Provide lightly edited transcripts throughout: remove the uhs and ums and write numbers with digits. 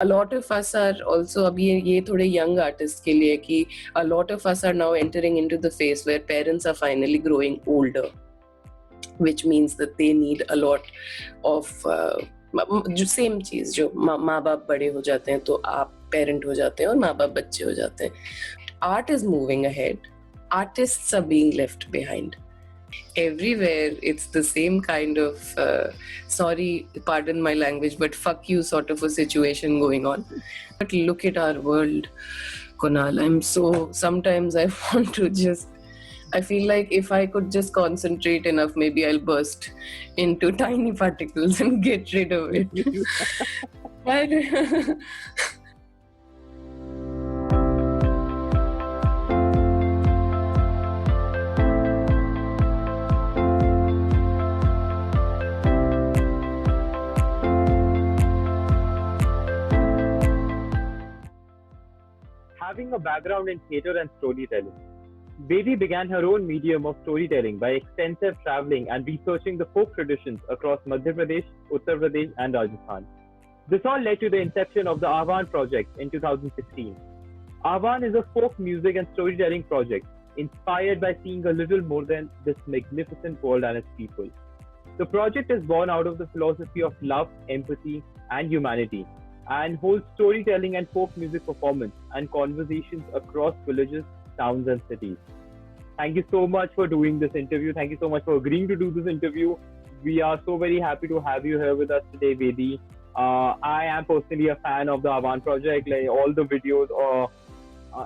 a lot of us are also अभी ये थोड़े young artists के लिए कि a lot of us are now entering into the phase where parents are finally growing older, which means that they need a lot of जो same चीज जो माँ बाप बड़े हो जाते हैं तो आप पेरेंट हो जाते हैं और माँ बाप बच्चे हो जाते हैं. Art is moving ahead. Artists are being left behind. Everywhere it's the same kind of sorry, pardon my language, but fuck you sort of a situation going on. But look at our world, Kunal. Sometimes I want to just, I feel like if I could just concentrate enough, maybe I'll burst into tiny particles and get rid of it. But Having a background in theatre and storytelling, Bedi began her own medium of storytelling by extensive traveling and researching the folk traditions across Madhya Pradesh, Uttar Pradesh, and Rajasthan. This all led to the inception of the Ahvan project in 2016. Ahvan is a folk music and storytelling project inspired by seeing a little more than this magnificent world and its people. The project is born out of the philosophy of love, empathy, and humanity, and holds storytelling and folk music performance and conversations across villages, towns, and cities. Thank you so much for doing this interview. Thank you so much for agreeing to do this interview. We are so very happy to have you here with us today, Vedi. I am personally a fan of the Avan project, like all the videos.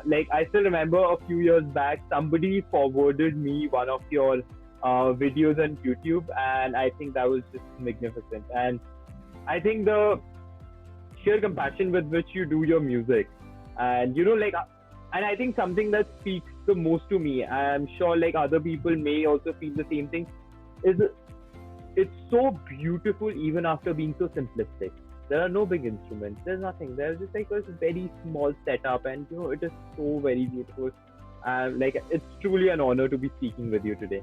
Like I still remember a few years back, somebody forwarded me one of your videos on YouTube, and I think that was just magnificent. And I think the sheer compassion with which you do your music, and like, and I think something that speaks the most to me, I'm sure like other people may also feel the same thing, is it's so beautiful even after being so simplistic. There are no big instruments, there's nothing, there's just like a very small setup, and it is so very beautiful. Like it's truly an honor to be speaking with you today.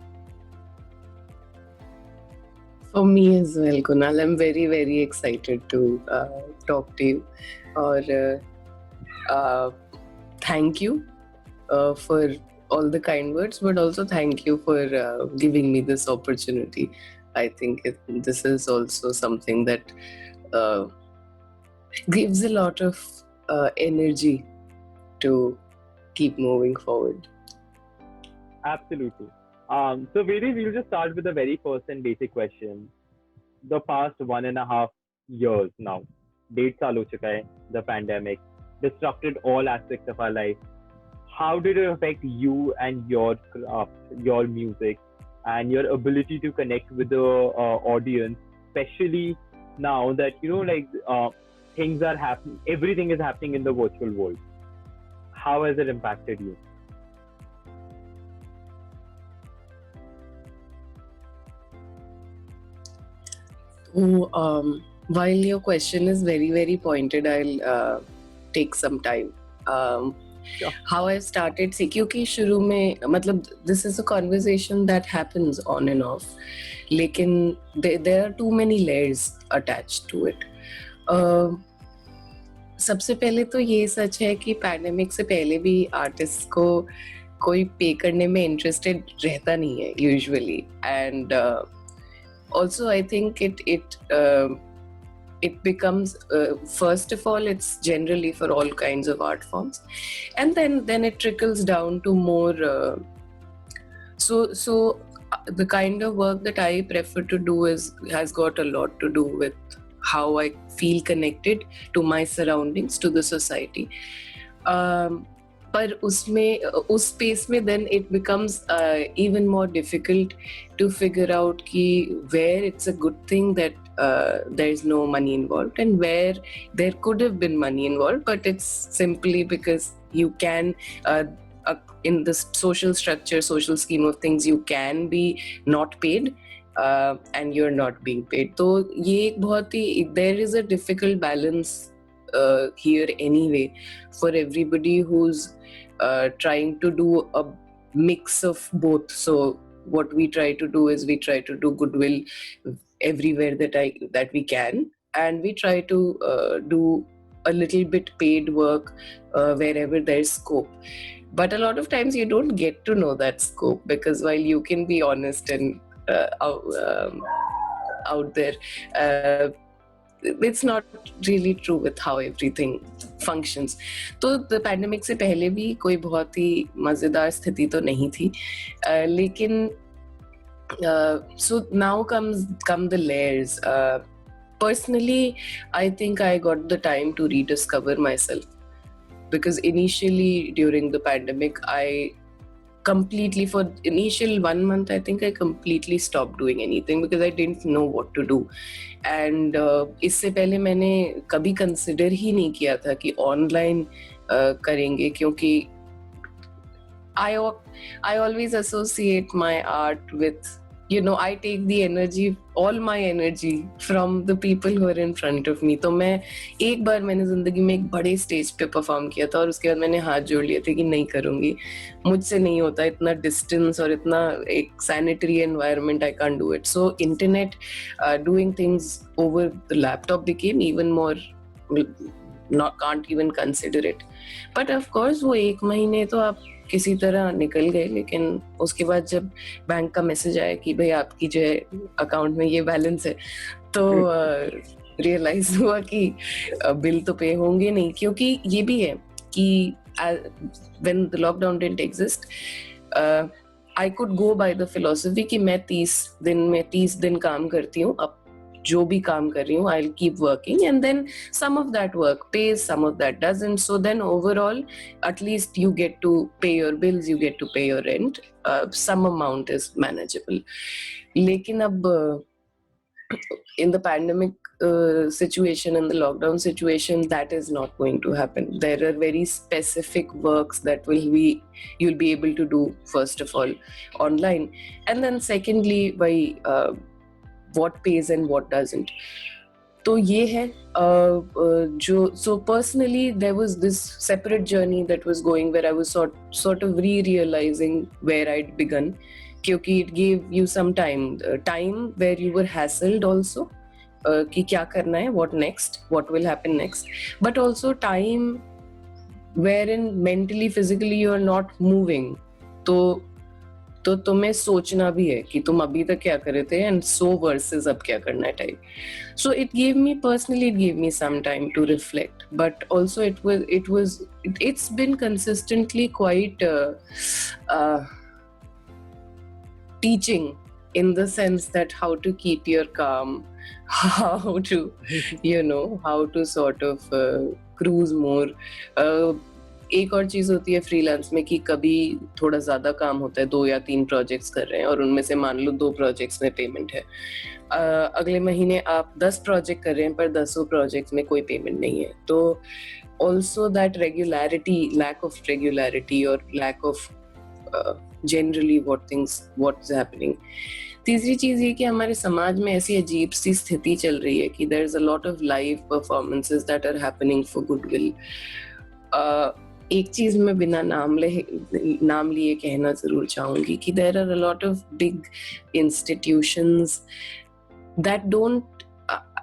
for me as well, Kunal, I'm very, very excited to talk to you. Or thank you for all the kind words, but also thank you for giving me this opportunity. I think this is also something that gives a lot of energy to keep moving forward. Absolutely. So Vedi, we'll just start with the very first and basic question. The past 1.5 years now, 1.5 साल हो चुका है, the pandemic disrupted all aspects of our life. How did it affect you and your craft, your music, and your ability to connect with the audience, especially now that things are happening, everything is happening in the virtual world? How has it impacted you? While your question is very, very pointed, I'll take some time. Sure. How I started, see, क्योंकि शुरू में मतलब this is a conversation that happens on and off, लेकिन there are too many layers attached to it. सबसे पहले तो ये सच है कि पैंडेमिक से पहले भी आर्टिस्ट को कोई पे करने में इंटरेस्टेड रहता नहीं है usually, and also I think it becomes first of all it's generally for all kinds of art forms, and then it trickles down to more so the kind of work that I prefer to do has got a lot to do with how I feel connected to my surroundings, to the society. पर उसमें उस space में then it becomes even more difficult to figure out कि where it's a good thing that there is no money involved, and where there could have been money involved, but it's simply because you can in the social structure, social scheme of things, you can be not paid and you're not being paid. तो ये एक बहुत ही, there is a difficult balance here anyway for everybody who's trying to do a mix of both. So what we try to do is we try to do goodwill everywhere that we can, and we try to do a little bit paid work wherever there's scope. But a lot of times you don't get to know that scope, because while you can be honest and out there, it's not really true with how everything functions. तो the pandemic से पहले भी कोई बहुत ही मजेदार स्थिति तो नहीं थी, लेकिन so now come the layers. Personally, I think I got the time to rediscover myself, because initially during the pandemic, I completely, for initial 1 month, I think I completely stopped doing anything because I didn't know what to do. And इससे पहले मैंने कभी consider ही नहीं किया था कि online करेंगे, क्योंकि I always associate my art with, I take the energy, all my energy from the people who are in front of me. तो एक बार मैंने जिंदगी में एक बड़े स्टेज पे परफॉर्म किया था और उसके बाद मैंने हाथ जोड़ लिए थे कि नहीं करूंगी, मुझसे नहीं होता, इतना डिस्टेंस और इतना एक sanitary environment, I can't do it. So internet, doing things over the laptop became even more, can't even consider it. But of course वो एक महीने तो आप किसी तरह निकल गए, लेकिन उसके बाद जब बैंक का मैसेज आया कि भाई आपकी जो है अकाउंट में ये बैलेंस है, तो रियलाइज हुआ कि बिल तो पे होंगे नहीं. क्योंकि ये भी है कि when the lockdown didn't exist, I could go by the philosophy कि मैं 30 दिन काम करती हूँ, अब जो भी काम कर रही हूँ, I'll keep working, and then some of that work pays, some of that doesn't. So then overall, at least you get to pay your bills, you get to pay your rent. Some amount is manageable. लेकिन अब in the pandemic situation, in the lockdown situation, that is not going to happen. There are very specific works that you'll be able to do, first of all, online, and then secondly, by what pays and what doesn't. तो ये है so personally there was this separate journey that was going, where I was sort of re-realizing where I'd begun, क्योंकि it gave you some time where you were hassled also, कि क्या करना है, what next, what will happen next, but also time wherein mentally, physically you are not moving. तो तुम्हें सोचना भी है कि तुम अभी तक क्या कर रहे थे, एंड सो वर्सेस अब क्या करना है type. So it gave me some time to reflect, but also it's been consistently quite teaching, in the sense that how to keep your calm, how to sort of cruise more. एक और चीज होती है freelance में कि कभी थोड़ा ज्यादा काम होता है, 2 या 3 प्रोजेक्ट्स कर रहे हैं और उनमें से मान लो 2 प्रोजेक्ट्स में पेमेंट है, अगले महीने आप 10 प्रोजेक्ट कर रहे हैं पर 10 प्रोजेक्ट्स में कोई पेमेंट नहीं है. तो also that lack of regularity और lack of generally what's happening. तीसरी चीज ये कि हमारे समाज में ऐसी अजीब सी स्थिति चल रही है कि there is a lot of live performances that are happening for goodwill. एक चीज मैं बिना नाम लिए कहना जरूर चाहूंगी कि there are a lot of big institutions that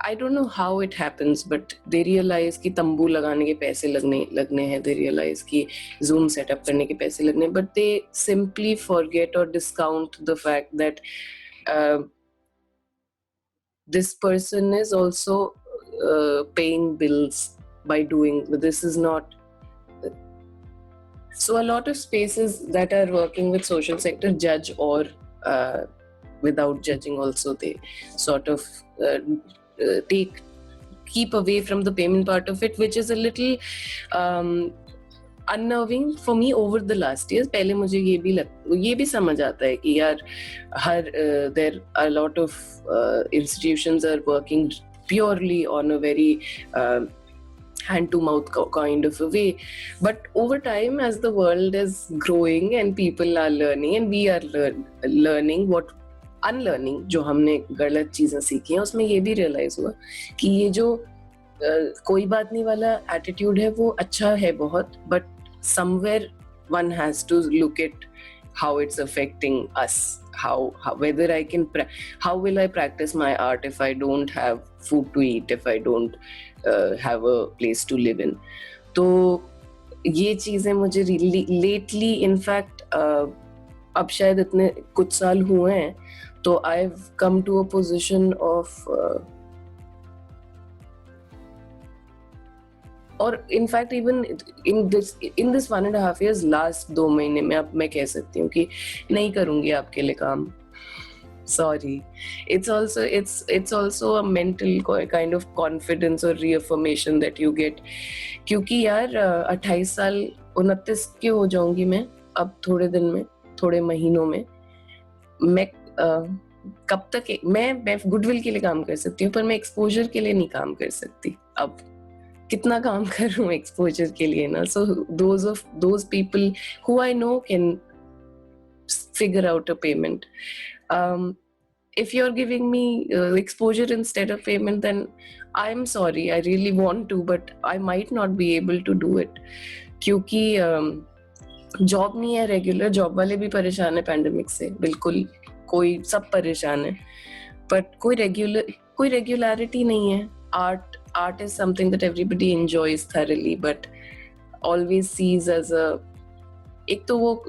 I don't know how it happens, but they realize कि तंबू लगाने के पैसे लगने हैं, they realize कि Zoom setup करने के पैसे लगने हैं, but they simply forget or discount the fact that this person is also paying bills by doing this. Is not. So a lot of spaces that are working with social sector judge, or without judging also, they sort of keep away from the payment part of it, which is a little unnerving for me over the last years. पहले मुझे ये भी समझ आता है कि यार there are a lot of institutions are working purely on a very hand to mouth kind of a way, but over time, as the world is growing and people are learning and we are learning what unlearning जो हमने गलत चीजें सीखी हैं, उसमें ये भी realise हुआ कि ये जो कोई बात नहीं वाला एटीट्यूड है वो अच्छा है बहुत, but somewhere one has to look at how it's affecting us, how whether how will I practice my art if I don't have food to eat, if I don't have a place to live in. तो ये चीजें मुझे lately in fact अब शायद इतने कुछ साल हुए हैं तो I have come to a position of और in fact even in this 1.5 years last 2 महीने में अब मैं कह सकती हूँ कि नहीं करूंगी आपके लिए काम. Sorry. It's also a mental kind of confidence or reaffirmation that you get. क्योंकि यार 28 साल 29 की हो जाऊंगी मैं अब थोड़े दिन में, थोड़े महीनों में. मैं कब तक मैं गुडविल के लिए काम कर सकती हूँ पर मैं एक्सपोजर के लिए नहीं काम कर सकती. अब कितना काम कर रहा हूँ एक्सपोजर के लिए ना. So those people who I know can figure out a payment. If you're giving me exposure instead of payment, then I'm sorry, I really want to, but I might not be able to do it. क्योंकि job नहीं है regular. Job वाले भी परेशान है pandemic से, बिल्कुल कोई सब परेशान है, बट कोई रेगुलरिटी नहीं है. art is something that everybody enjoys thoroughly, but always sees as a एक तो वो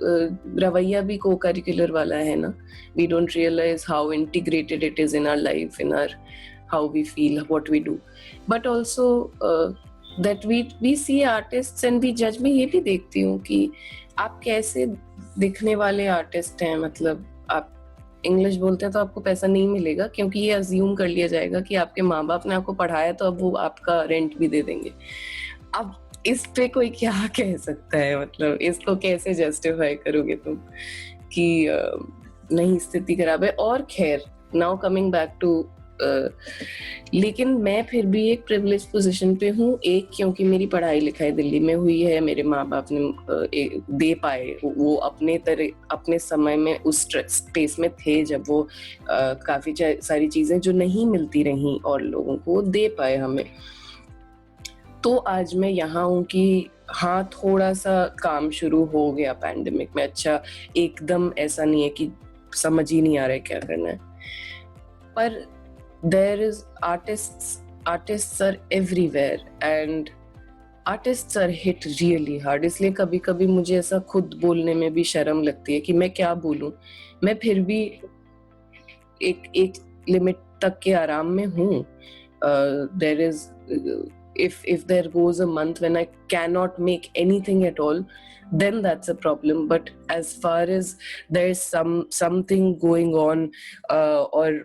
रवैया भी को करिकुलर वाला है ना. We don't realise how integrated it is in our life, in our how we feel, what we do, but also that we see artists and we जज. मैं ये भी देखती हूँ कि आप कैसे दिखने वाले आर्टिस्ट हैं. मतलब आप इंग्लिश बोलते हैं तो आपको पैसा नहीं मिलेगा क्योंकि ये अज्यूम कर लिया जाएगा कि आपके माँ बाप ने आपको पढ़ाया तो अब वो आपका रेंट भी दे देंगे. अब इस पे कोई क्या कह सकता है. मतलब इसको कैसे जस्टिफाई करोगे तुम कि नहीं स्थिति खराब है. और खैर नाउ कमिंग बैक टू लेकिन मैं फिर भी एक प्रिविलेज पोजीशन पे हूँ. एक क्योंकि मेरी पढ़ाई लिखाई दिल्ली में हुई है, मेरे माँ बाप ने दे पाए, वो अपने समय में उस स्पेस में थे जब वो काफी सारी चीजें जो नहीं मिलती रही और लोगों को दे पाए हमें. तो आज मैं यहाँ हूँ कि हाँ थोड़ा सा काम शुरू हो गया पैंडेमिक में. अच्छा एकदम ऐसा नहीं है कि समझ ही नहीं आ रहा है क्या करना है, पर there is artists are everywhere and artists are hit really hard. इसलिए कभी कभी मुझे ऐसा खुद बोलने में भी शर्म लगती है कि मैं क्या बोलूं. मैं फिर भी एक लिमिट तक के आराम में हूँ. there is if there goes a month when I cannot make anything at all, then that's a problem. But as far as there's something going on और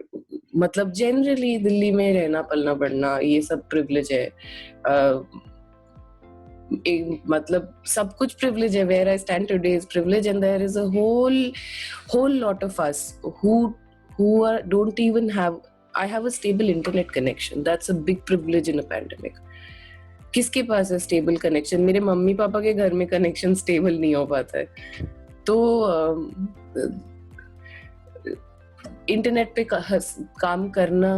मतलब generally दिल्ली में रहना पलना बढ़ना ये सब privilege है. मतलब सब कुछ privilege है. Where I stand today is privilege, and there is a whole lot of us who don't even have. I have a stable internet connection. That's a big privilege in a pandemic. किसके पास है stable connection? मेरे mummy papa के घर में connection stable नहीं हो पाता है. तो इंटरनेट पे काम करना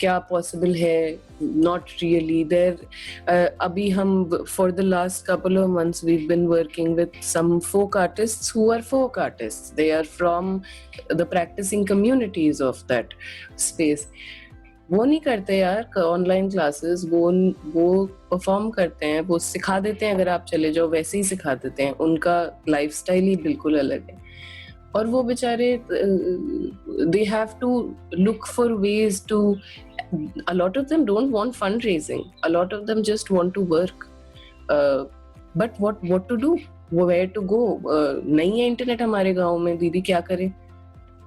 क्या पॉसिबल है? Not really. देयर अभी हम for the last couple of months we have been working with some folk artists who are folk artists. They are from the practising communities of that space. वो नहीं करते यार online classes, वो perform करते हैं, वो सिखा देते हैं. अगर आप चले जाओ वैसे ही सिखा देते हैं. उनका लाइफस्टाइल ही बिल्कुल अलग है. और वो बेचारे they have to look for ways to. A lot of them don't want fundraising. A lot of them just want to work. But what to do? Where to go? नहीं है इंटरनेट हमारे गांव में. दीदी क्या करें?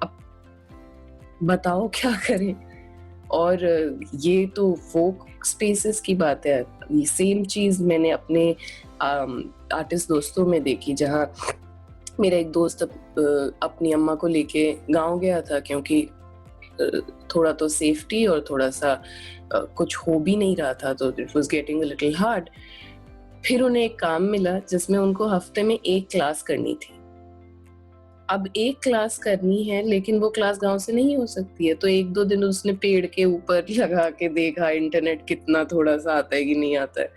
अब बताओ क्या करें. और ये तो फोक स्पेसेस की बात है. ये सेम चीज मैंने अपने आर्टिस्ट दोस्तों में देखी, जहाँ मेरा एक दोस्त अपनी अम्मा को लेके गांव गया था क्योंकि थोड़ा तो सेफ्टी और थोड़ा सा कुछ हो भी नहीं रहा था, तो it was getting a little hard. फिर उन्हें एक काम मिला जिसमें उनको हफ्ते में 1 क्लास करनी थी. अब 1 क्लास करनी है लेकिन वो क्लास गांव से नहीं हो सकती है. तो 1-2 दिन उसने पेड़ के ऊपर लगा के देखा इंटरनेट कितना थोड़ा सा आता है कि नहीं आता है.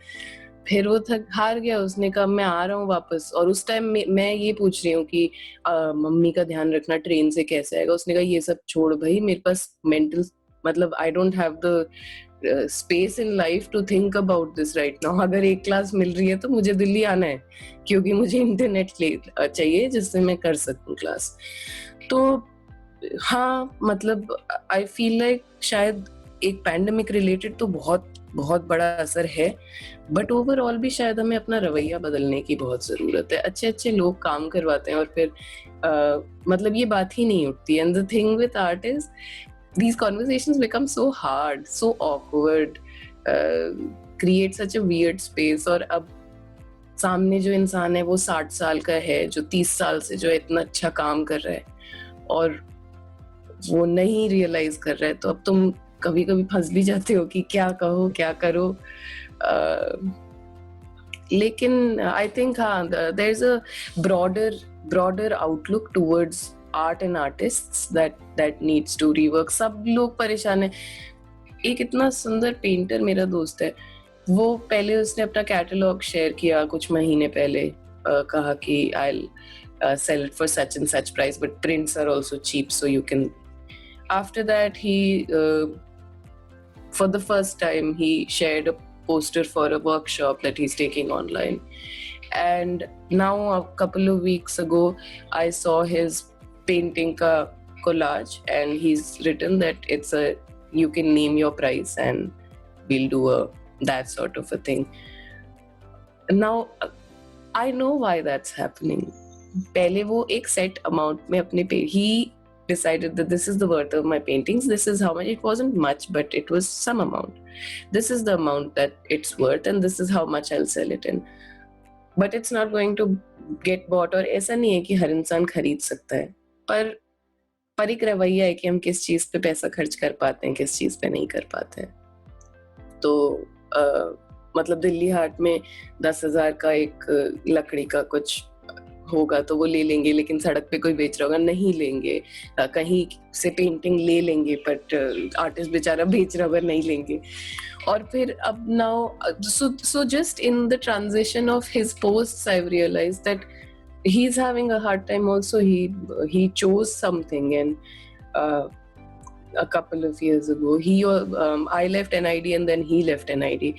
फिर वो हार गया. उसने कहा मैं आ रहा हूँ वापस. और उस टाइम मैं ये पूछ रही हूँ कि मम्मी का ध्यान रखना ट्रेन से कैसे आएगा. उसने कहा ये सब छोड़ भाई, मेरे पास मेंटल मतलब I don't have the space in life to think about this right now. अगर एक क्लास मिल रही है तो मुझे दिल्ली आना है क्योंकि मुझे इंटरनेट चाहिए जिससे मैं कर सकूं क्लास. तो हाँ, मतलब आई फील लाइक शायद एक पैंडेमिक रिलेटेड तो बहुत बहुत बड़ा असर है, बट ओवरऑल भी शायद हमें अपना रवैया बदलने की बहुत जरूरत है. अच्छे अच्छे लोग काम करवाते हैं और फिर मतलब ये बात ही नहीं उठती. And the thing with art is these conversations become so hard, so awkward, create such a weird space. और अब सामने जो इंसान है वो 60 साल का है, जो 30 साल से जो इतना अच्छा काम कर रहा है और वो नहीं रियलाइज कर रहा है, तो अब तुम कभी कभी फंस भी जाते हो कि क्या कहो क्या करो. लेकिन आई थिंक हाँ, there is a broader outlook towards art and artists that needs to rework. सब लोग परेशान है. एक इतना सुंदर पेंटर मेरा दोस्त है, वो पहले उसने अपना कैटलॉग शेयर किया कुछ महीने पहले, कहा कि I'll sell it for such and such price, but prints are also cheap, so you can. After that, he for the first time he shared a poster for a workshop that he's taking online. And now a couple of weeks ago I saw his painting ka collage, and he's written that you can name your price and we'll do that sort of a thing. Now I know why that's happening. पहले वो एक set amount में अपने he decided that this is the worth of my paintings, this is how much. It wasn't much, but it was some amount. This is the amount that it's worth and this is how much I'll sell it in. But it's not going to get bought. और ऐसा नहीं है कि हर इंसान खरीद सकता है, पर एक रवैया है कि हम किस चीज पे पैसा खर्च कर पाते हैं, किस चीज पे नहीं कर पाते हैं. तो मतलब दिल्ली हाट में 10,000 का एक लकड़ी का कुछ होगा तो वो ले लेंगे, लेकिन सड़क पे कोई बेच रहा होगा नहीं लेंगे. कहीं से पेंटिंग ले लेंगे, बट आर्टिस्ट बेचारा बेच रहा होगा नहीं लेंगे. और फिर अब now so just in the transition of his posts I've realized that he's having a hard time also. He chose something, and a couple of years ago I left NID and then he left NID,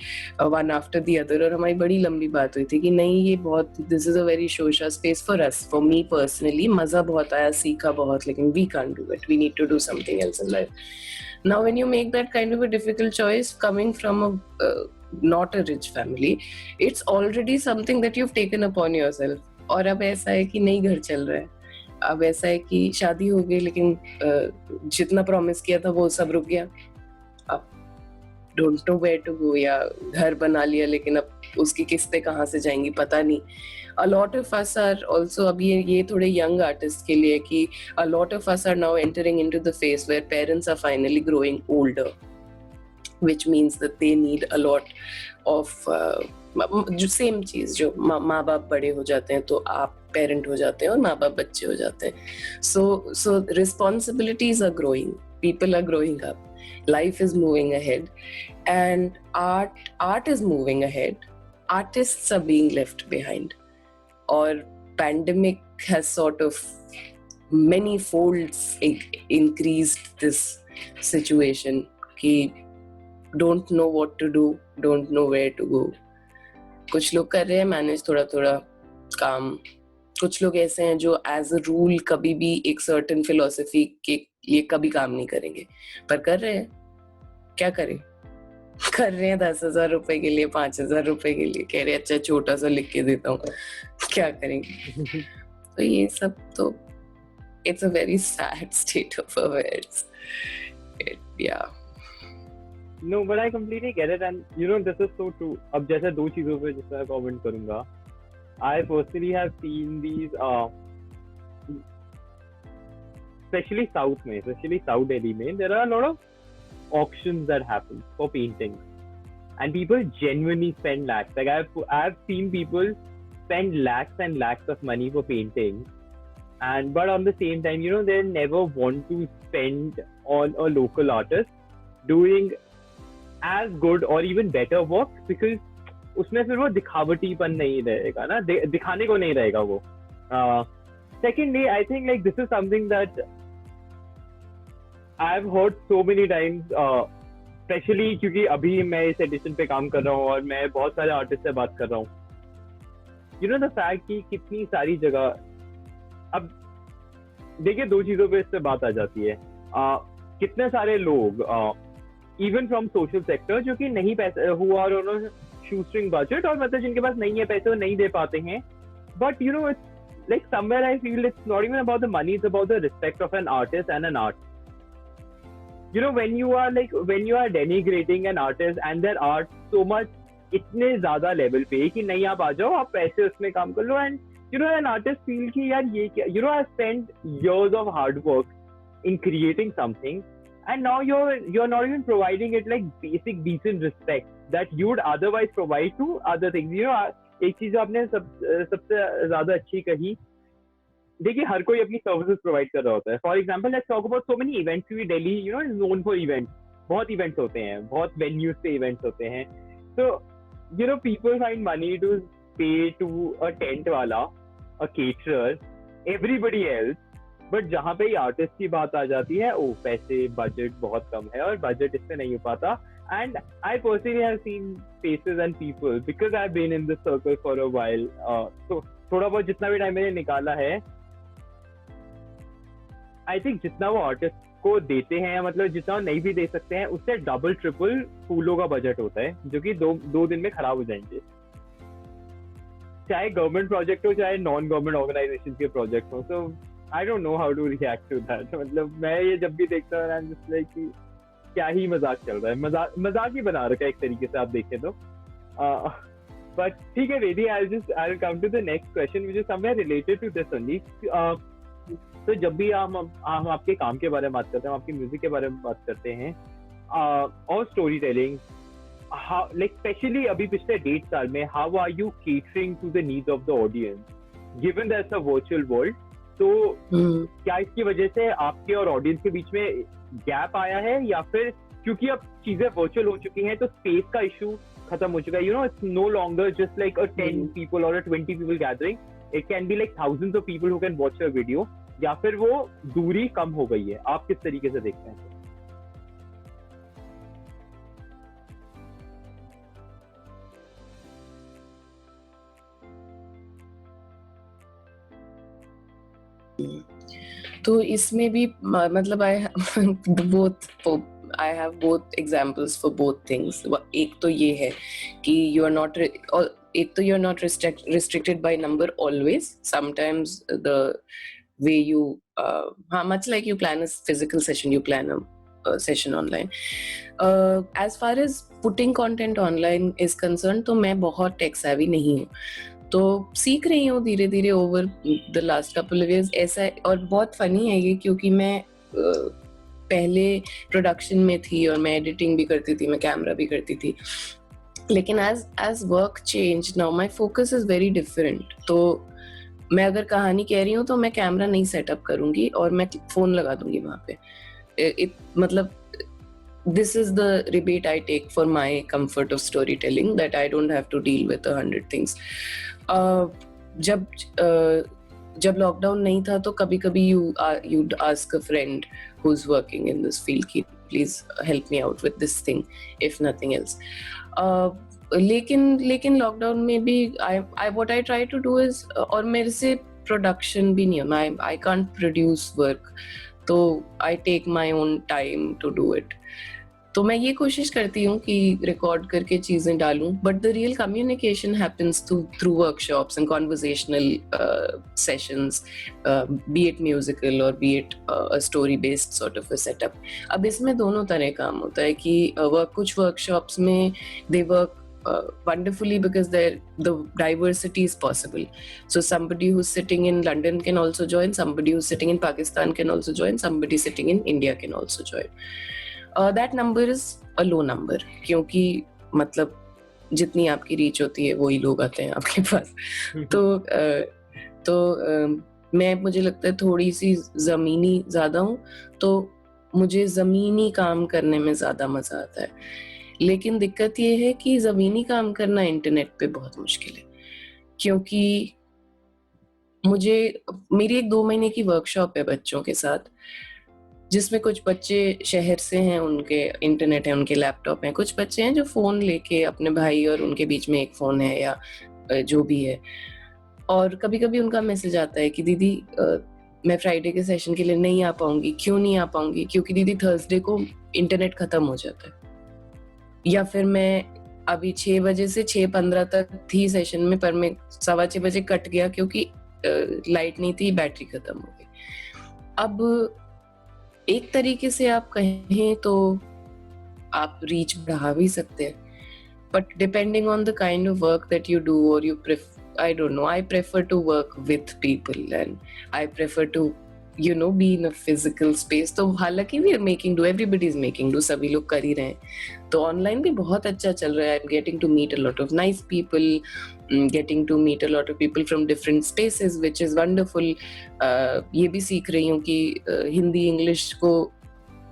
one after the other. और हमारी बड़ी लंबी बात हुई थी कि नहीं ये बहुत, this is a very social space for us. For me personally मजा बहुत आया, सीखा बहुत, लेकिन we can't do it. We need to do something else in life. Now when you make that kind of a difficult choice coming from a not a rich family, it's already something that you've taken upon yourself. और अब ऐसा है कि नहीं घर चल रहा है, अब ऐसा है कि शादी हो गई लेकिन जितना प्रॉमिस किया था वो सब रुक गया. अब don't know where to go, या घर बना लिया लेकिन अब उसकी किस्तें कहाँ से जाएंगी पता नहीं. A lot of us are also, अब ये थोड़े यंग आर्टिस्ट के लिए कि a lot of us are now entering into the phase where parents are finally growing older, which means that they need a lot of जो same चीज, जो माँ बाप बड़े हो जाते हैं तो आप पेरेंट हो जाते हैं और माँ बाप बच्चे हो जाते हैं. So responsibilities are growing, people are growing up, life is moving ahead, and art is moving ahead. Artists are being left behind. Or pandemic has sort of many folds increased this situation कि don't know what to do, don't know where to go. कुछ लोग कर रहे हैं manage थोड़ा थोड़ा काम, कुछ लोग ऐसे हैं जो एज अ रूल कभी भी एक सर्टेन फिलोसफी के लिए कभी काम नहीं करेंगे, पर कर रहे हैं. क्या करें, कर रहे हैं 10,000 रुपए के लिए, 5,000 रुपए के लिए, कह रहे हैं अच्छा छोटा सा लिख के देता हूँ, क्या करेंगे. तो ये सब तो it's a very sad state of affairs. Yeah. No, but I completely get it, and you know this is so true. अब जैसे दो चीजों पे जिस मैं comment करूँगा, I personally have seen these, especially South Delhi में, there are a lot of auctions that happen for paintings, and people genuinely spend lakhs. Like I've seen people spend lakhs and lakhs of money for paintings, and but on the same time, you know, they never want to spend on a local artist doing as good or even better work, because उसमें फिर वो दिखावटीपन नहीं रहेगा ना, दिखाने को नहीं रहेगा वो. Secondly, I think like this is something that I've heard so many times specially क्योंकि अभी मैं इस एडिशन पे काम कर रहा हूँ और मैं बहुत सारे आर्टिस्ट से बात कर रहा हूँ, यू नो द फैक्ट कि कितनी सारी जगह, अब देखिए दो चीजों पे इससे बात आ जाती है। कितने सारे लोग इवन फ्रॉम सोशल सेक्टर जो कि नहीं पैसे हुआ और शूस्ट्रिंग बजट, और मतलब जिनके पास नहीं है पैसे वो नहीं दे पाते हैं, but you know it's like somewhere I feel it's not even about the money, it's about the respect of an artist and an art. You know, when you are denigrating an artist and their art so much, इतने ज्यादा level पे कि नहीं आप आ जाओ, आप पैसे उसमें काम कर लो, and you know an artist feel कि यार ये क्या, you know I spent years of hard work in creating something and now you're not even providing it like basic decent respect that you would otherwise provide to other things. You know, एक चीज आपने सबसे ज्यादा अच्छी कही, देखिए हर कोई अपनी सर्विसेज प्रोवाइड कर रहा होता है. For example let's talk about so many events. Delhi you know is known for events. बहुत इवेंट्स होते हैं, बहुत वेन्यूज पे इवेंट्स होते हैं. तो you know people find money to pay to a tent वाला, a caterer, everybody else. But जहाँ पे आर्टिस्ट की बात आ जाती है, ओ पैसे, बजट बहुत कम है और बजट इससे नहीं हो पाता. And I personally have seen faces and people because I've been in this circle for a while. So थोड़ा बहुत जितना भी टाइम मैंने निकाला है, आई थिंक जितना वो आर्टिस्ट को देते हैं, मतलब जितना वो नहीं भी दे सकते हैं, उससे डबल ट्रिपल फूलों का बजट होता है जो कि दो दिन में खराब हो जाएंगे. चाहे गवर्नमेंट प्रोजेक्ट हो चाहे नॉन गवर्नमेंट ऑर्गेनाइजेशन के प्रोजेक्ट हो. So I don't know how to react to that. मतलब मैं ये जब भी देखता हूँ आई एम जस्ट लाइक कि क्या ही मजाक चल रहा है, मजाक ही बना रखा है एक तरीके से आप देखें तो. बट ठीक है Vedi, I will come to the next question which is somewhere related to this only. तो जब भी हम आपके काम के बारे में बात करते हैं, हम आपकी म्यूजिक के बारे में बात करते हैं और स्टोरी टेलिंग, लाइक स्पेशली अभी पिछले 1.5 साल में, how are you catering to the needs of the audience given that's a virtual world? तो क्या इसकी वजह से आपके और ऑडियंस के बीच में गैप आया है, या फिर क्योंकि अब चीजें वर्चुअल हो चुकी हैं तो स्पेस का इशू खत्म हो चुका है? You know it's no longer just like a 10 people or a 20 people gathering. It can be like thousands of people who can watch a video. या फिर वो दूरी कम हो गई है? आप किस तरीके से देखते हैं? तो इसमें भी मतलब I have both examples for both things. एक तो ये है कि you're not restricted by number always. Sometimes the way you much like you plan a physical session, you plan a session online. As far as putting content online is concerned, तो मैं बहुत tech savvy नहीं हूँ, तो सीख रही हूँ धीरे धीरे over the last couple of years. ऐसा, और बहुत फनी है ये क्योंकि मैं पहले प्रोडक्शन में थी और मैं एडिटिंग भी करती थी, मैं कैमरा भी करती थी, लेकिन as work change now my focus is very different. तो मैं अगर कहानी कह रही हूँ तो मैं कैमरा नहीं सेटअप करूंगी और मैं फोन लगा दूंगी वहां पे. मतलब this is the rebate I take for my comfort of storytelling, that I don't have to deal with 100 things. जब लॉकडाउन नहीं था तो कभी कभी you'd ask a friend who's working in this field कि please help me out with this thing if nothing else. लेकिन lockdown में भी what I try to do is, और मेरे से प्रोडक्शन भी नहीं है, I can't produce work, तो I take my own time to do it. तो मैं ये कोशिश करती हूँ कि रिकॉर्ड करके चीजें डालूं, but the real communication happens through workshops and conversational sessions, be it musical और be it story based sort of a setup. अब इसमें दोनों तरह काम होता है कि कुछ वर्कशॉप्स में they work wonderfully because the diversity is possible. So somebody who's sitting in London can also join, somebody who's sitting in Pakistan can also join, somebody sitting in India can also join. That number is a low number, क्योंकि मतलब जितनी आपकी reach होती है वही लोग आते हैं आपके पास. तो मुझे लगता है थोड़ी सी जमीनी ज्यादा हूँ, तो मुझे जमीनी काम करने में ज्यादा मजा आता है. लेकिन दिक्कत ये है कि जमीनी काम करना इंटरनेट पे बहुत मुश्किल है, क्योंकि मेरी एक 2 महीने की वर्कशॉप है बच्चों के साथ. जिसमें कुछ बच्चे शहर से हैं, उनके इंटरनेट है, उनके लैपटॉप हैं, कुछ बच्चे हैं जो फ़ोन लेके, अपने भाई और उनके बीच में एक फ़ोन है या जो भी है, और कभी-कभी उनका मैसेज आता है कि दीदी मैं फ्राइडे के सेशन के लिए नहीं आ पाऊँगी। क्यों नहीं आ पाऊँगी? क्योंकि दीदी थर्सडे को इंटरनेट खत्म हो जाता है। या फिर मैं अभी 6 बजे से 6:15 तक थी सेशन में, पर मैं 6:15 बजे कट गया क्योंकि लाइट नहीं थी, बैटरी खत्म हो गई। अब एक तरीके से आप कहें तो आप रीच बढ़ा भी सकते हैं, but depending on the kind of work that you do, or you I don't know, I prefer to work with people, and I prefer to be in a physical space. तो हालांकि we are making do, everybody is making do, सभी लोग कर ही रहे हैं, तो online भी बहुत अच्छा चल रहा है. I'm getting to meet a lot of nice people, getting to meet a lot of people from different spaces, which is wonderful. ये भी सीख रही हूँ कि हिंदी इंग्लिश को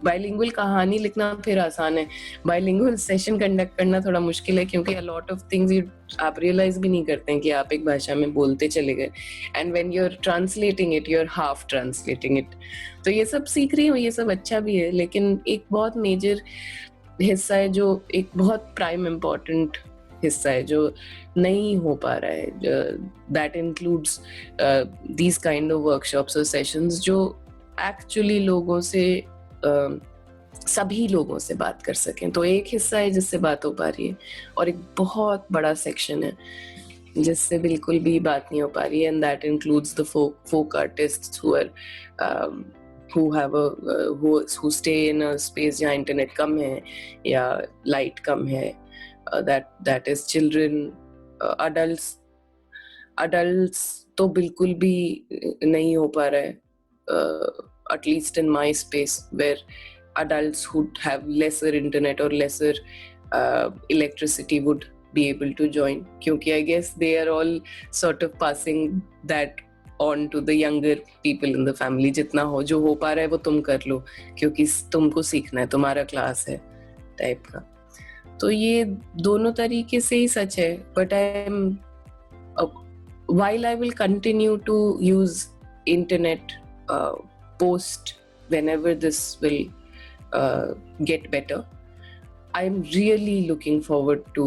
बाइलिंगुअल कहानी लिखना फिर आसान है, बाइलिंगुअल सेशन कंडक्ट करना थोड़ा मुश्किल है, क्योंकि अ लॉट ऑफ थिंग्स आप रियलाइज भी नहीं करते हैं कि आप एक भाषा में बोलते चले गए, and when you are translating it, you are half translating it. तो ये सब सीख रही हूँ, ये सब अच्छा भी है, लेकिन एक बहुत मेजर हिस्सा है, जो एक बहुत प्राइम इम्पोर्टेंट हिस्सा है, जो नहीं हो पा रहा है. That includes these kind of workshops और सेशंस जो एक्चुअली लोगों से सभी लोगों से बात कर सकें. तो एक हिस्सा है जिससे बात हो पा रही है, और एक बहुत बड़ा सेक्शन है जिससे बिल्कुल भी बात नहीं हो पा रही है, and that includes the folk artists who stay in a space जहाँ इंटरनेट कम है या लाइट कम है. that is children, adults तो बिल्कुल भी नहीं हो पा रहा है. At least in my space, where adults who have lesser internet or lesser electricity would be able to join, क्योंकि I guess they are all sort of passing that on to the younger people in the family. जितना जो हो पा रहा है वो तुम कर लो, क्योंकि तुमको सीखना है, तुम्हारा क्लास है टाइप का. तो ये दोनों तरीके से ही सच है, but while I will continue to use internet post whenever this will get better, I'm really looking forward to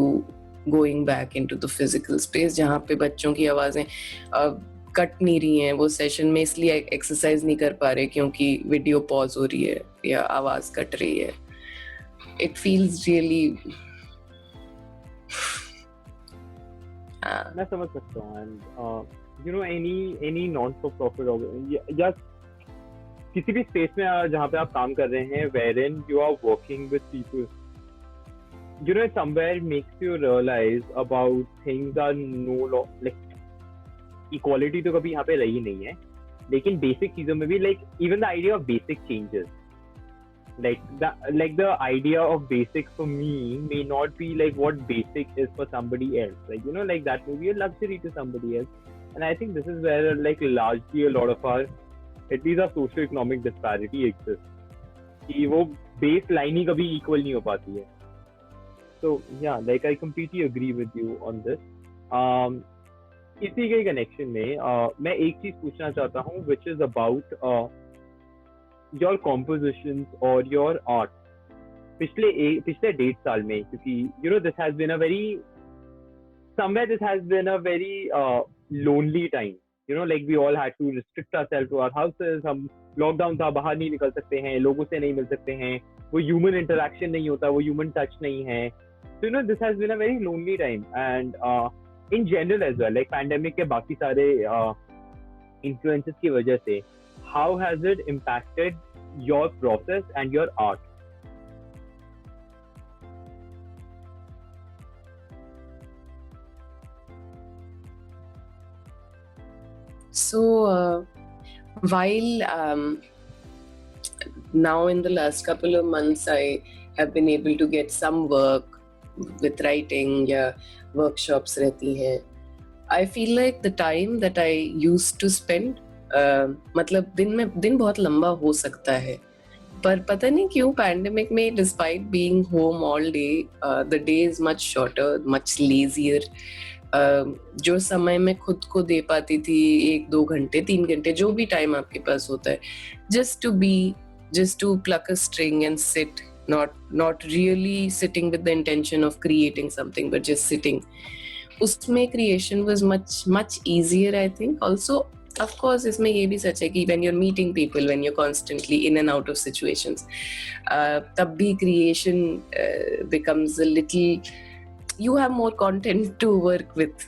going back into the physical space, जहाँ पे बच्चों की आवाज़ें कट नहीं रही हैं. वो सेशन में इसलिए एक्सरसाइज नहीं कर पा रहे क्योंकि वीडियो पॉज हो रही है या आवाज़ कट रही है. It feels really मैं समझ सकता हूँ. And any non for profit या किसी भी स्पेस में जहाँ पे आप काम कर रहे हैं, wherein you are working with people, it somewhere makes you realize about things are no like equality तो कभी यहाँ पे रही नहीं है, लेकिन बेसिक चीजों में भी like even the idea of basic changes, like the idea of basic for me may not be like what basic is for somebody else, like that may be a luxury to somebody else. And I think this is where like largely a lot of our, at least our socio-economic disparity exists, कि वो baseline ही कभी equal नहीं हो पाती है. So yeah, like I completely agree with you on this. इसी के connection में मैं एक चीज पूछना चाहता हूँ, which is about your compositions or your art. पिछले 1.5 साल में, क्योंकि this has been a very, somewhere this has been a very lonely time. Like we all had to restrict ourselves to our houses. हम lockdown था, बाहर नहीं निकल सकते हैं, लोगों से नहीं मिल सकते हैं, वो ह्यूमन इंटरेक्शन नहीं होता, वो ह्यूमन टच नहीं है. So this has been a very lonely time, and in general as well, like pandemic के बाकी सारे influences की वजह से, how has it impacted your process and your art? So while now in the last couple of months I have been able to get some work with writing या workshops रहती हैं, I feel like the time that I used to spend, मतलब दिन बहुत लंबा हो सकता है, पर पता नहीं क्यों पैंडेमिक में despite being home all day, the day is much shorter, much lazier. जो समय मैं खुद को दे पाती थी 1-2 घंटे 3 घंटे जो भी टाइम आपके पास होता है, just to be just to pluck a string and sit, not really sitting with the intention of creating something, but just sitting. उसमें creation was much easier, I think. Also, of course, इसमें ये भी सच है कि when you're meeting people, when you're constantly in and out of situations, तब भी creation becomes a little. You have more content to work with.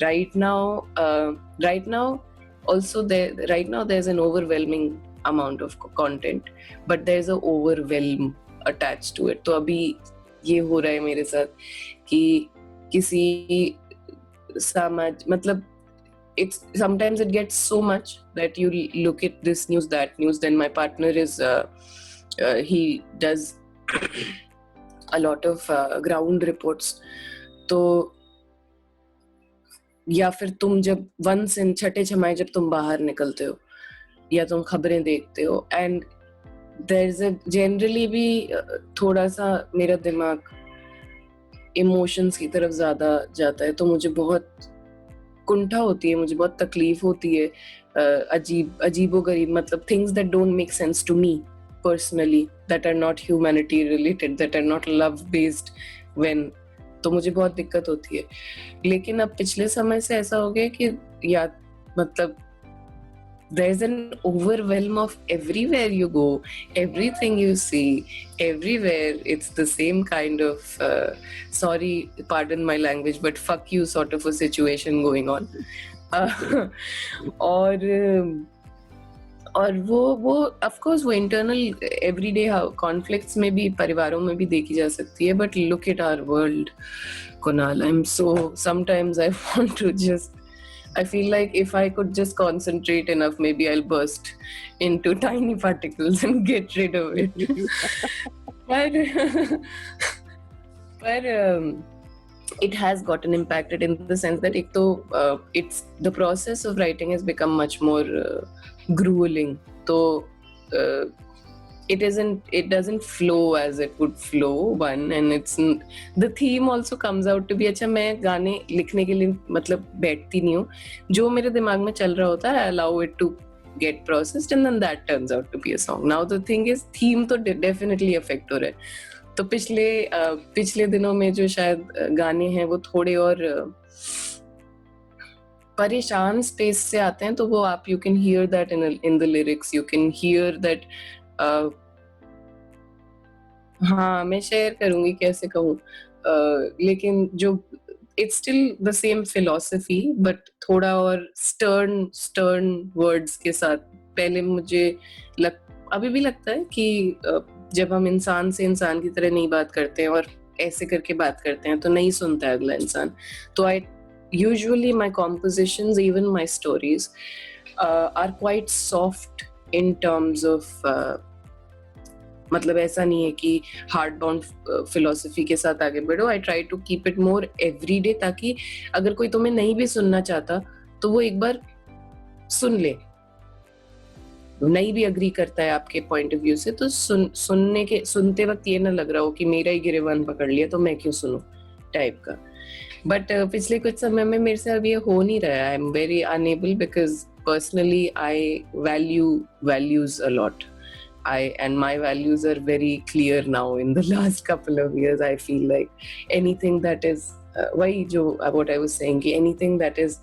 Right now, also there's an overwhelming amount of content, but there's a overwhelm attached to it. तो अभी ये हो रहा है मेरे साथ कि किसी समाज मतलब it's sometimes it gets so much that you look at this news, that news. Then my partner is he does a lot of ground reports. तो या फिर तुम जब वंस इन छठे छमाई जब तुम बाहर निकलते हो या तुम खबरें देखते हो, and there is a generally भी थोड़ा सा मेरा दिमाग इमोशंस की तरफ ज्यादा जाता है, तो मुझे बहुत कुंठा होती है, मुझे बहुत तकलीफ होती है, अजीबोगरीब, मतलब things that don't make sense to me personally, that are not humanity related, that are not love based, when तो मुझे बहुत दिक्कत होती है. लेकिन अब पिछले समय से ऐसा हो गया कि या मतलब there's an overwhelm of everywhere you go, everything you see, everywhere it's the same kind of sorry, pardon my language, but fuck you sort of a situation going on. और वो of course वो internal everyday conflicts में भी परिवारों में भी देखी जा सकती है, but look at our world, Kunal. Sometimes I want to just, I feel like if I could just concentrate enough, maybe I'll burst into tiny particles and get rid of it. but it has gotten impacted in the sense that it's the process of writing has become much more grueling. So it doesn't flow as it would flow, one, and the theme also comes out to be, अच्छा मैं गाने लिखने के लिए मतलब बैठती नहीं हूँ, जो मेरे दिमाग में चल रहा होता है I allow it to get processed and then that turns out to be a song. Now the thing is theme तो definitely affect हो रहा है. तो पिछले दिनों में जो शायद गाने हैं वो थोड़े और परेशान स्पेस से आते हैं, तो वो आप you can hear that in the lyrics, you can hear that. हाँ, मैं शेयर करूंगी, कैसे कहूँ, लेकिन जो it's still the same philosophy, but थोड़ा और stern words के साथ. पहले मुझे अभी भी लगता है कि जब हम इंसान से इंसान की तरह नहीं बात करते हैं और ऐसे करके बात करते हैं तो नहीं सुनता है अगला इंसान. तो usually my compositions, even my stories, are quite soft in terms of मतलब ऐसा नहीं है कि हार्ड बाउंड फिलोसफी के साथ आगे बढ़ो. I try to keep it more everyday, ताकि अगर कोई तुम्हें नहीं भी सुनना चाहता तो वो एक बार सुन ले. नहीं भी अग्री करता है आपके पॉइंट ऑफ व्यू से तो सुनते वक्त ये ना लग रहा हो कि मेरा ही गिरेबान पकड़ लिया तो मैं क्यों सुनूं टाइप का. बट पिछले कुछ समय में मेरे से अब ये हो नहीं रहा है. I am very unable because personally I values a lot. And my values are very clear now. In the last couple of years, I feel like anything that is what I was saying, anything that is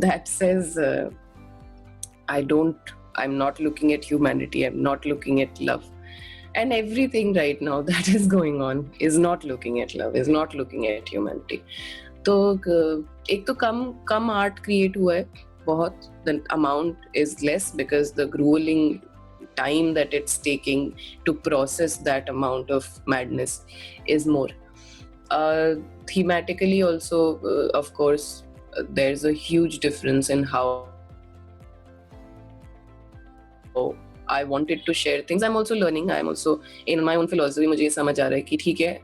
that says I'm not looking at humanity, I'm not looking at love, and everything right now that is going on is not looking at love, is not looking at humanity. तो एक तो कम art create हुआ है बहुत. The amount is less because the grueling time that it's taking to process that amount of madness is more. Thematically also, of course, there's a huge difference in how I wanted to share things. I'm also learning. I'm also in my own philosophy. मुझे ये समझ आ रहा है कि ठीक है,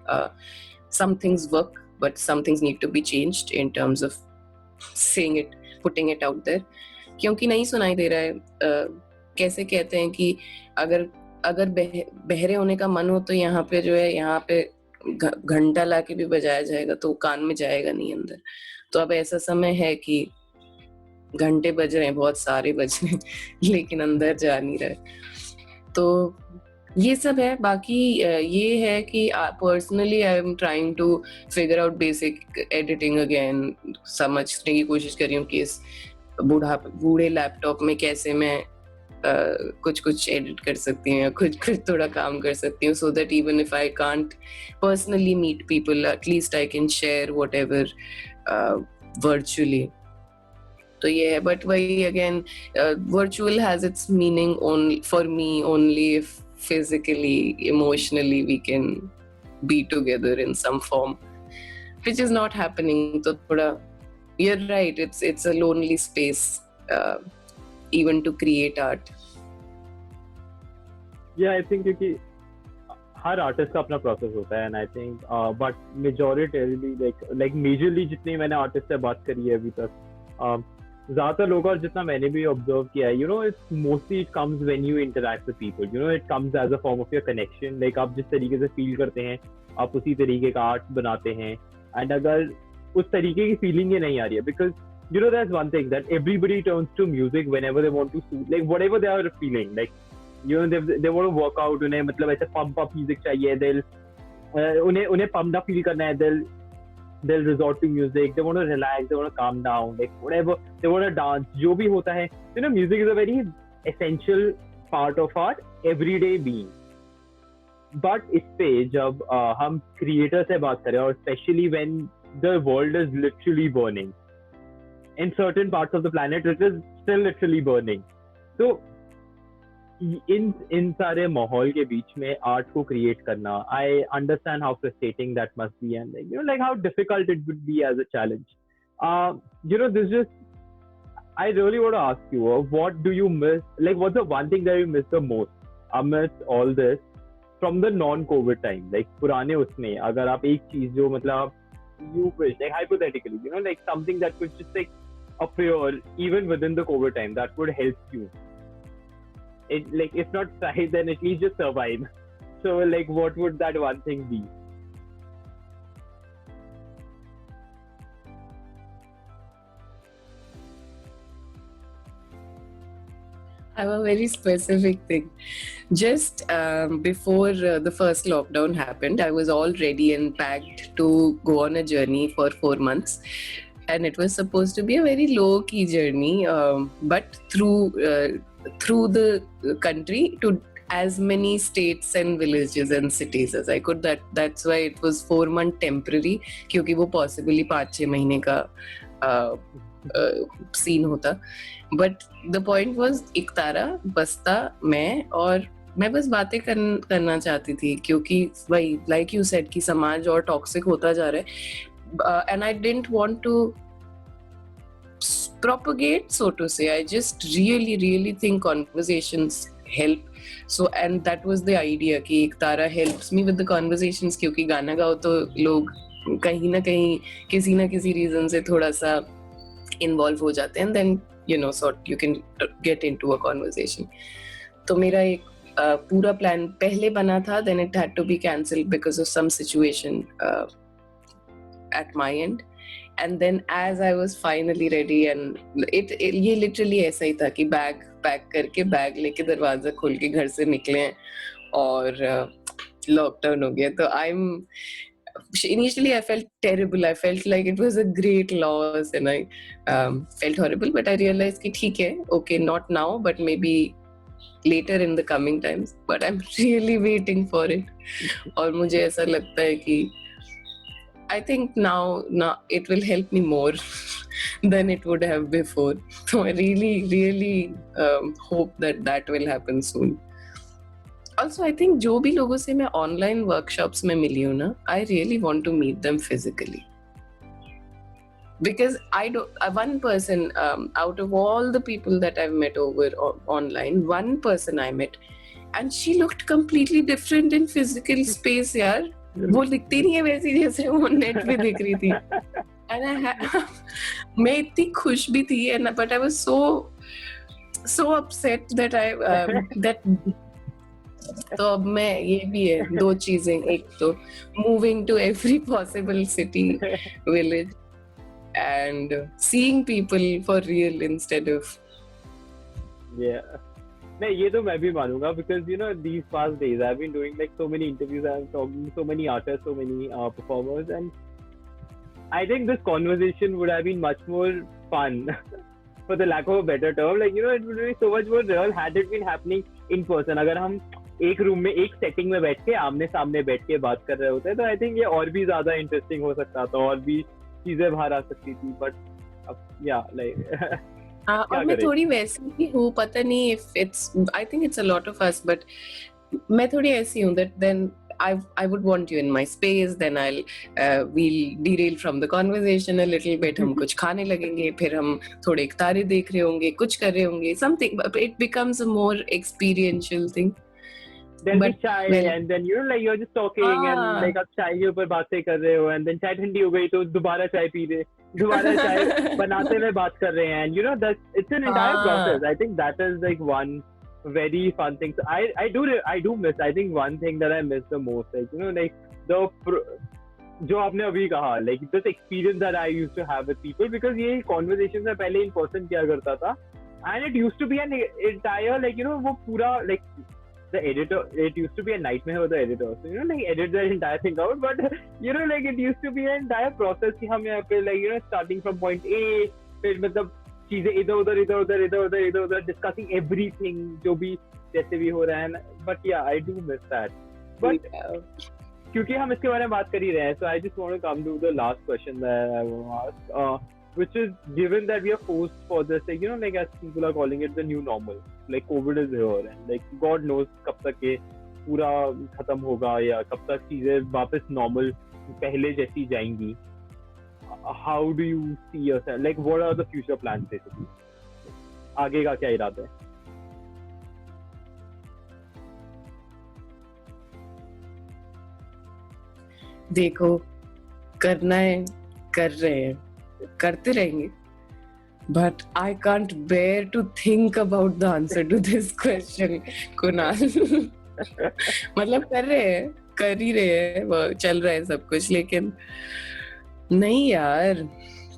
some things work, but some things need to be changed in terms of saying it, putting it out there. क्योंकि नहीं सुनाई दे रहा है. कैसे कहते हैं कि अगर बहरे होने का मन हो तो यहाँ पे जो है, यहाँ पे घंटा ला के भी बजाया जाएगा तो कान में जाएगा नहीं अंदर. तो अब ऐसा समय है कि घंटे बज रहे हैं, बहुत सारे बज रहे हैं, लेकिन अंदर जा नहीं रहे। तो ये सब है। बाकी ये है कि personally I am trying to figure out basic editing again, समझने की कोशिश कर रही हूँ कि इस बूढ़े लैपटॉप में कैसे मैं कुछ कुछ एडिट कर सकती हूँ, कुछ कुछ थोड़ा काम कर सकती हूँ, so that even if I can't personally meet people, at least I can share whatever virtually. तो ये है, बट वही again, virtual has its meaning only for me only if physically, emotionally we can be together in some form, which is not happening. तो थोड़ा, you're right, it's a lonely space even to create art. Yeah, I think क्योंकि हर artist का अपना process होता है, and I think but majority like majorly जितनी मैंने artist से बात करी है अभी तक, ज्यादातर लोग, और जितना मैंने भी ऑब्जर्व किया है, you know, it's mostly it comes when you interact with people, you know, it comes as a form of your connection. Like आप जिस तरीके से फील करते हैं, आप उसी तरीके का आर्ट बनाते हैं, एंड अगर उस तरीके की फीलिंग ही नहीं आ रही है, because you know there's one thing that everybody turns to music whenever they want to soothe, like whatever they are feeling, like you know they want to work out, उन्हें मतलब ऐसे pump up music चाहिए, उन्हें pumped up feel करना है, they'll resort to music, they want to relax, they want to calm down, like whatever, they want to dance, जो भी होता है, you know, music is a very essential part of our everyday being. But इस पे जब हम creator से बात करें, और especially when the world is literally burning in certain parts of the planet, it is still literally burning. So इन सारे माहौल के बीच में आर्ट को क्रिएट करना, I understand how frustrating that must be, and like, you know, like how difficult it would be as a challenge. You know, this just, I really want to ask you, what do you miss? Like, what's the one thing that you miss the most amidst all this from the non-COVID time? Like, पुराने उसमें अगर आप एक चीज जो मतलब you wish, like hypothetically, you know, like something that could just like appear even within the COVID time that would help you. It, like, if not thrive, then at least just survive. So, like, what would that one thing be? I have a very specific thing. Just before the first lockdown happened, I was all ready and packed to go on a journey for 4 months. And it was supposed to be a very low-key journey, but through the country to as many states and villages and cities as I could. That's why it was 4 month temporary, क्योंकि वो possibly 5-6 महीने का scene होता. But the point was, इकतारा, बस्ता, मैं बस बातें करना चाहती थी, क्योंकि वही like you said कि समाज और टॉक्सिक होता जा रहा है. And I didn't want to propagate, so to say. I just really think conversations help. So, and that was the idea कि इकतारा helps me with the conversations, क्योंकि गाना गाओ तो लोग कहीं ना कहीं किसी ना किसी रीजन से थोड़ा सा इन्वॉल्व हो जाते हैं, and then you know, sort you can get into a conversation. तो मेरा एक पूरा प्लान पहले बना था, then it had to be cancelled because of some situation at my end. And then as I was finally ready, and ये literally ऐसा ही था कि बैग पैक करके, बैग लेके दरवाजा खोल के घर से निकले और लॉकडाउन हो गया. तो initially I felt terrible. I felt like it was a great loss, and I felt horrible. But I realized कि ठीक है, okay, not now, but maybe later in the coming times. But I'm really waiting for it. और मुझे ऐसा लगता है कि I think now it will help me more than it would have before. So I really hope that will happen soon. Also, I think जो भी लोगों से मैं online workshops में मिली हूँ ना, I really want to meet them physically. Because one person out of all the people that I've met over online, one person I met, and she looked completely different in physical space, यार. वो दिखती नहीं है वैसी जैसे वो net पे दिख रही थी. मैं इतनी खुश भी थी, and but I was so upset that that तो अब मैं, ये भी है 2 चीजें. एक तो moving to every possible city, village, and seeing people for real instead of Yeah. नहीं ये तो मैं भी मानूंगा because you know these past days I've been doing like so many interviews, I'm talking to so many artists, so many performers, and I think this conversation would have been much more fun for the lack of a better term, like you know it would be so much more real had it been happening in person. अगर हम एक room में एक setting में बैठ के आमने सामने बैठ के बात कर रहे होते तो आई थिंक ये और भी ज्यादा इंटरेस्टिंग हो सकता था और भी चीजें बाहर आ सकती थी, बट अब या लाइक और मैं थोड़ी वैसी भी हूँ, पता नहीं if it's, I think it's a lot of us, but मैं थोड़ी ऐसी हूँ that then I would want you in my space, then we'll derail from the conversation a little bit, हम कुछ खाने लगेंगे, फिर हम थोड़े तारे देख रहे होंगे, कुछ कर रहे होंगे, something, it becomes a more experiential thing. There'll be chai and then you know like you're just talking and like आप चाय के ऊपर बातें कर रहे हो and then चाय ठंडी हो गई तो दोबारा चाय पी रहे, दोबारा चाय बनाते हुए बात कर रहे हैं, and you know that it's an entire process. I think that is like one very fun thing. So I do miss, I think one thing that I miss the most, like you know like जो आपने अभी कहा like this experience that I used to have with people, because ये conversations में पहले in person किया करता था and it used to be an entire like you know वो पूरा like the editor, it used to be a nightmare for the editor, so you know like edit the entire thing out, but you know like it used to be an entire process कि हम यहाँ पे like you know starting from point A, फिर मतलब चीजें इधर उधर discussing everything जो भी जैसे भी हो रहा है, but yeah I do miss that, but क्योंकि हम इसके बारे में बात कर ही रहे हैं, so I just want to come to the last question that I want to ask, which is given that we are forced for this, like you know like as people are calling it the new normal, like COVID is here and like God knows कब तक ये पूरा खत्म होगा या कब तक चीजें वापस normal पहले जैसी जाएंगी. How do you see yourself, like what are the future plans basically, आगे का क्या इरादा है? देखो करना है, कर रहे हैं, करते रहेंगे, but I can't bear to think about the answer to this question, Kunal. मतलब कर रहे हैं, कर ही रहे हैं, वो चल रहा है सब कुछ, लेकिन नहीं यार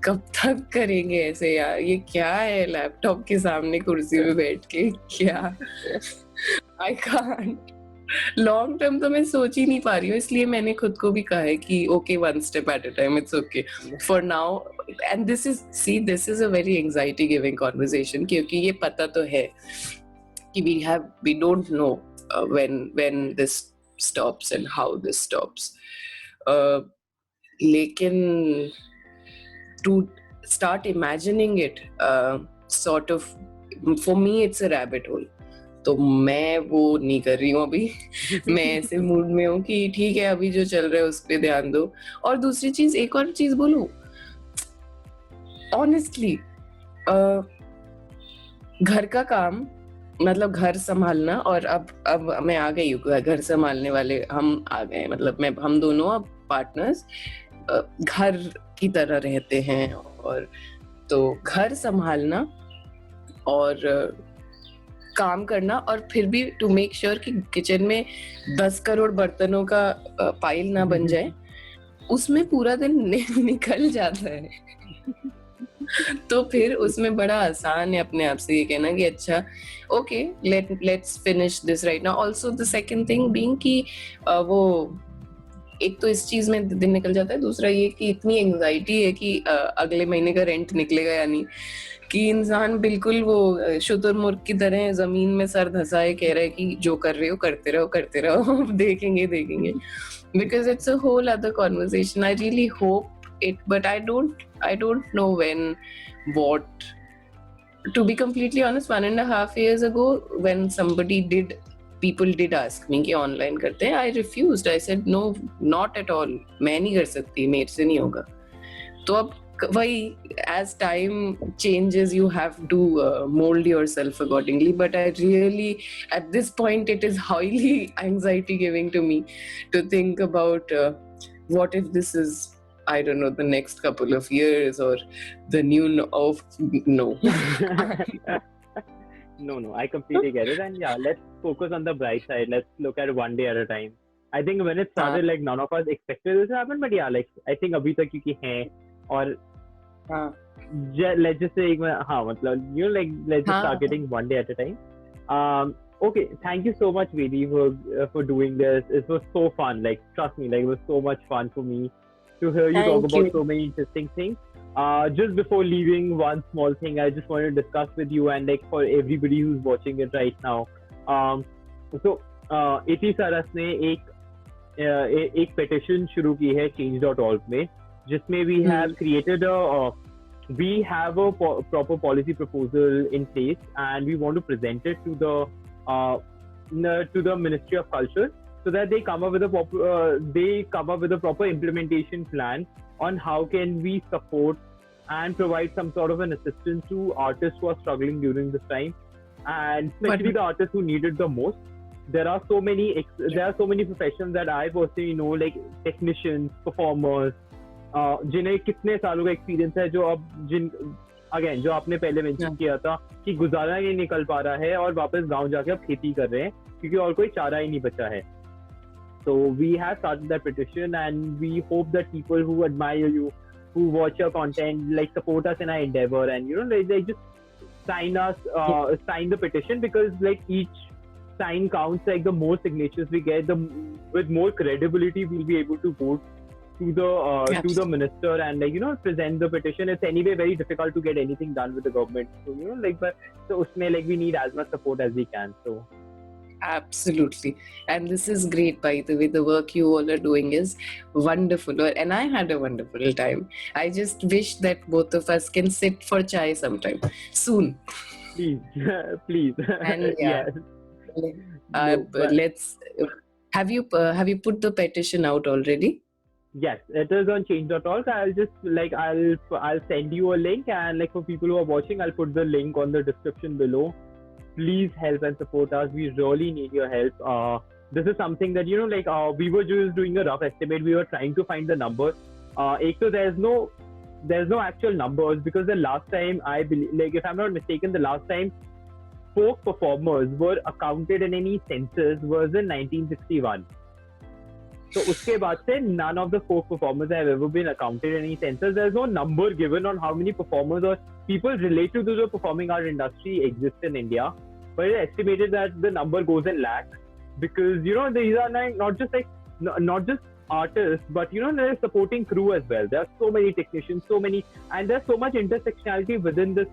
कब तक करेंगे ऐसे यार, ये क्या है लैपटॉप के सामने कुर्सी में बैठ के, क्या I can't. लॉन्ग टर्म तो मैं सोच ही नहीं पा रही हूँ, इसलिए मैंने खुद को भी कहा है कि okay one step at a time, it's okay for now. And this is a very anxiety giving conversation, क्योंकि ये पता तो है कि we don't know when this stops and how this stops, लेकिन to start imagining it sort of, for me it's a rabbit hole. तो मैं वो नहीं कर रही हूँ अभी. मैं ऐसे मूड में हूँ कि ठीक है अभी जो चल रहा है उस पे ध्यान दो. और दूसरी चीज, एक और चीज बोलूं, ऑनेस्टली घर का काम, मतलब घर संभालना, और अब मैं आ गई हूँ, घर संभालने वाले हम आ गए, मतलब हम दोनों अब पार्टनर्स घर की तरह रहते हैं, और तो घर संभालना और काम करना, और फिर भी टू मेक श्योर कि किचन में 10 करोड़ बर्तनों का पाइल ना बन जाए, उसमें पूरा दिन निकल जाता है. तो फिर उसमें बड़ा आसान है अपने आप से ये कहना कि अच्छा okay let's finish this right now. Also the second thing being कि वो एक तो इस चीज में दिन निकल जाता है, दूसरा ये कि इतनी एंजाइटी है कि अगले महीने का रेंट निकलेगा या नहीं, कि इंसान बिल्कुल वो शुतुरमुर्ग की तरह जमीन में सर धंसाए कह रहा है कि जो कर रहे हो करते रहो देखेंगे. Because it's a whole other conversation. I really hope it, but I don't know when, what. To be completely honest, 1.5 years ago, when people did ask me कि online करते हैं, I refused. I said no, not at all. मैं नहीं कर सकती, मेरे से नहीं होगा. तो अब वही, as time changes you have to mold yourself accordingly, but I really, at this point it is highly anxiety giving to me to think about what if this is, I don't know, the next couple of years or the new no. No, I completely get it, and yeah, let's focus on the bright side. Let's look at one day at a time. I think when it started, like none of us expected this to happen, but yeah, like I think अभी तक क्योंकि हैं और हाँ let's just say हाँ मतलब like let's just start हाँ getting one day at a time. Okay, thank you so much, Vedi, for doing this. It was so fun. Like trust me, like it was so much fun for me to hear you talk thank about so you. many interesting things. Just before leaving, one small thing I just wanted to discuss with you and like for everybody who's watching it right now. Um, so इति सरस ने एक petition शुरू की है change.org में, जिसमें we have created we have a proper policy proposal in place and we want to present it to the Ministry of Culture so that they come up with a proper implementation plan on how can we support and provide some sort of an assistance to artists who are struggling during this time, and especially the artists who need it the most. There are so many professions that I personally know, like technicians, performers, जिन्हें कितने सालों का experience है, जो अब जो आपने पहले मेंशन किया था कि गुजारा नहीं निकल पा रहा है और वापस गांव जाके अब खेती कर रहे हैं क्योंकि और कोई चारा ही नहीं बचा है. So we have started that petition and we hope that people who admire you, who watch your content, like support us in our endeavor and they just sign the petition, because like each sign counts. Like the more signatures we get, with more credibility we'll be able to vote to the minister and present the petition. It's anyway very difficult to get anything done with the government, so usme like we need as much support as we can. So Absolutely. And this is great, by the way. The work you all are doing is wonderful. And I had a wonderful time. I just wish that both of us can sit for chai sometime soon. Please, please. And yeah, let's. Have you put the petition out already? Yes, it is on change.org. I'll just I'll send you a link, and like for people who are watching, I'll put the link on the description below. Please help and support us. We really need your help. This is something that we were just doing a rough estimate. We were trying to find the number. So there's no actual numbers, because the last time, I believe, like if I'm not mistaken, the last time folk performers were accounted in any census was in 1961. So uske baad se, none of the folk performers have ever been accounted in any census. There's no number given on how many performers or people related to the performing art industry exist in India. But it's estimated that the number goes in lakhs, because these are not just artists, but there's supporting crew as well. There are so many technicians, and there's so much intersectionality within this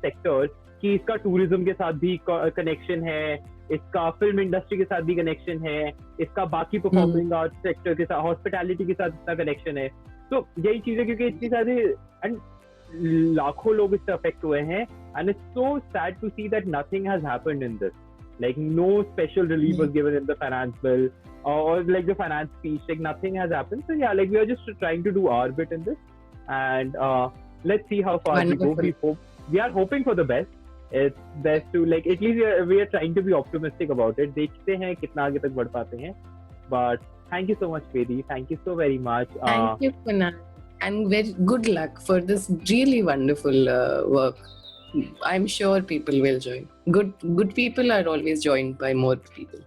sector. कि इसका tourism के साथ भी connection है, इसका film industry के साथ भी connection है, इसका बाकी performing arts sector के साथ, hospitality के साथ इसका connection है. तो यही चीज है, क्योंकि इतनी सारी and लाखों लोग इससे affect हुए हैं, and it's so sad to see that nothing has happened in this. Like no special relief was given in the finance bill or like the finance speech. Like nothing has happened. So yeah, like we are just trying to do our bit in this, and let's see how far we go. We are hoping for the best. It's best to like at least we are trying to be optimistic about it. देखते हैं कितना आगे तक बढ़ पाते हैं. But thank you so much, Vedi. Thank you so very much. Thank you, Kunal, and very good luck for this really wonderful work. I'm sure people will join. Good people are always joined by more people.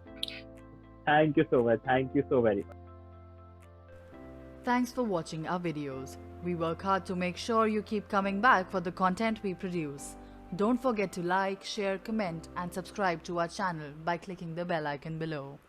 Thank you so much. Thank you so very much. Thanks for watching our videos. We work hard to make sure you keep coming back for the content we produce. Don't forget to like, share, comment and subscribe to our channel by clicking the bell icon below.